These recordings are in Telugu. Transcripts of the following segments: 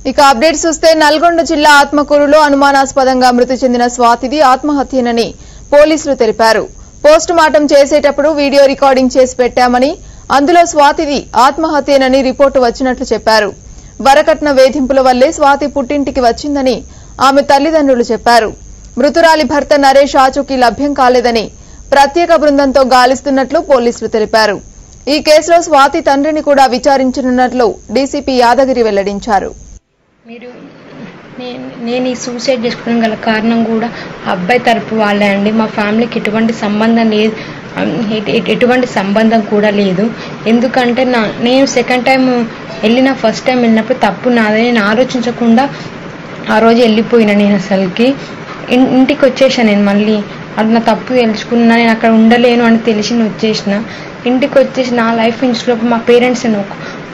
ఇక అప్డేట్స్ చూస్తే నల్గొండ జిల్లా ఆత్మకూరులో అనుమానాస్పదంగా మృతి చెందిన స్వాతిది ఆత్మహత్యనని పోలీసులు తెలిపారు. పోస్ట్ మార్టం చేసేటప్పుడు వీడియో రికార్డింగ్ చేసి పెట్టామని, అందులో స్వాతిది ఆత్మహత్యనని రిపోర్టు వచ్చినట్లు చెప్పారు. వరకట్న వేధింపుల వల్లే స్వాతి పుట్టింటికి వచ్చిందని ఆమె తల్లిదండ్రులు చెప్పారు. మృతురాలి భర్త నరేష్ ఆచూకీ లభ్యం కాలేదని ప్రత్యేక బృందంతో గాలిస్తున్నట్లు పోలీసులు తెలిపారు. ఈ కేసులో స్వాతి తండ్రిని కూడా విచారించనున్నట్లు డీసీపీ యాదగిరి వెల్లడించారు. నేను ఈ సూసైడ్ చేసుకోవడం గల కారణం కూడా అబ్బాయి తరపు వాళ్ళే అండి. మా ఫ్యామిలీకి ఎటువంటి సంబంధం లేదు, ఎటువంటి సంబంధం కూడా లేదు. ఎందుకంటే నేను సెకండ్ టైం ఫస్ట్ టైం వెళ్ళినప్పుడు తప్పు నాదే. నేను ఆలోచించకుండా ఆ రోజు వెళ్ళిపోయినా. నేను అసలుకి ఇంటికి వచ్చేసాను. నేను మళ్ళీ అది నా తప్పు తెలుసుకున్నా, నేను అక్కడ ఉండలేను అని తెలిసి నేను వచ్చేసిన. ఇంటికి వచ్చేసి నా లైఫ్ ఇన్స్లోపు మా పేరెంట్స్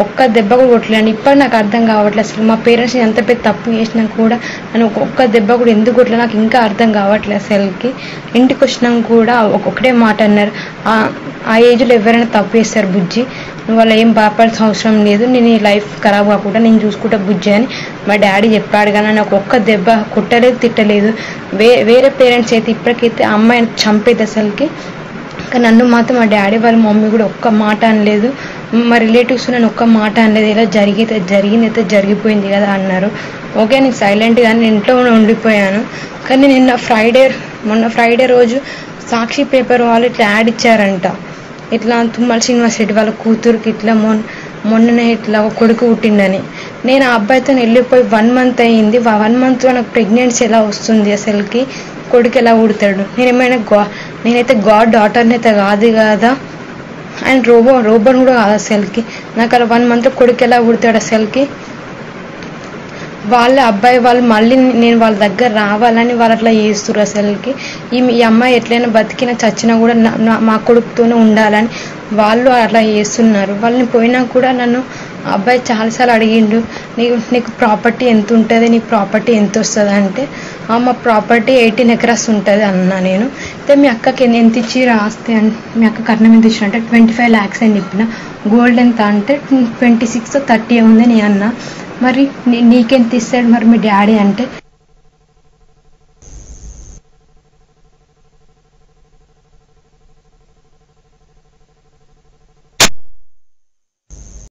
ఒక్క దెబ్బ కూడా కొట్టలేను. ఇప్పుడు నాకు అర్థం కావట్లేదు అసలు మా పేరెంట్స్ ఎంత పెద్ద తప్పు చేసినా కూడా నన్ను ఒక్క దెబ్బ కూడా ఎందుకు కొట్టలేదు నాకు ఇంకా అర్థం కావట్లేదు అసలుకి. ఇంటికి వచ్చినాక కూడా ఒకటే మాట అన్నారు, ఆ ఏజ్లో ఎవరైనా తప్పు చేస్తారు బుజ్జి, నువ్వు వాళ్ళ ఏం బాపాల్సిన అవసరం లేదు, నేను ఈ లైఫ్ ఖరాబ్ కాకుండా నేను చూసుకుంటా బుజ్జి అని మా డాడీ చెప్పాడు. కానీ నాకు ఒక్క దెబ్బ కొట్టలేదు, తిట్టలేదు. వేరే పేరెంట్స్ అయితే ఇప్పటికైతే ఆ అమ్మాయిని చంపేది అసలుకి. కానీ నన్ను మాత్రం మా డాడీ వాళ్ళ మమ్మీ కూడా ఒక్క మాట అనలేదు, మా రిలేటివ్స్ నన్ను ఒక్క మాట అనలేదు. ఇలా జరిగిందైతే జరిగిపోయింది కదా అన్నారు. ఓకే నేను సైలెంట్గా నేను ఇంట్లో ఉండిపోయాను. కానీ మొన్న ఫ్రైడే రోజు సాక్షి పేపర్ వాళ్ళు ఇట్లా యాడ్ ఇచ్చారంట, ఇట్లా తుమ్మల శ్రీనివాస్ రెడ్డి వాళ్ళ కూతురికి ఇట్లా మొన్ననే ఇట్లా కొడుకు పుట్టిందని. నేను ఆ అబ్బాయితో వెళ్ళిపోయి 1 month అయ్యింది. 1 monthలో నాకు ప్రెగ్నెన్సీ ఎలా వస్తుంది అసలుకి, కొడుకు ఎలా పుడతాడు? నేనైతే గాడ్ డాటర్ని అయితే కాదు కదా, అండ్ రోబోని కూడా కాదు అసలుకి. నాకు అలా 1 month కొడుకు ఎలా పుడతాడు అసలుకి? వాళ్ళ అబ్బాయి వాళ్ళు మళ్ళీ నేను వాళ్ళ దగ్గర రావాలని వాళ్ళు అట్లా చేస్తున్నారు అసలుకి. ఈ అమ్మాయి ఎట్లయినా బతికినా చచ్చినా కూడా మా కొడుకుతోనే ఉండాలని వాళ్ళు అట్లా చేస్తున్నారు. వాళ్ళని పోయినా కూడా నన్ను అబ్బాయి చాలాసార్లు అడిగిండు, నీకు ప్రాపర్టీ ఎంత ఉంటుంది, నీకు ప్రాపర్టీ ఎంత వస్తుంది అంటే, మా ప్రాపర్టీ 18 acres ఉంటుంది అన్నా. నేను అయితే మీ అక్కకి ఎంత ఇచ్చి రాస్తే మీ అక్క కట్నం ఎంత ఇచ్చిన అంటే 25 lakhs అని చెప్పిన. గోల్డ్ ఎంత అంటే 26 or 30 ఉంది నేను అన్నా. మరి నీకెంత ఇస్తాడు మరి మీ డాడీ అంటే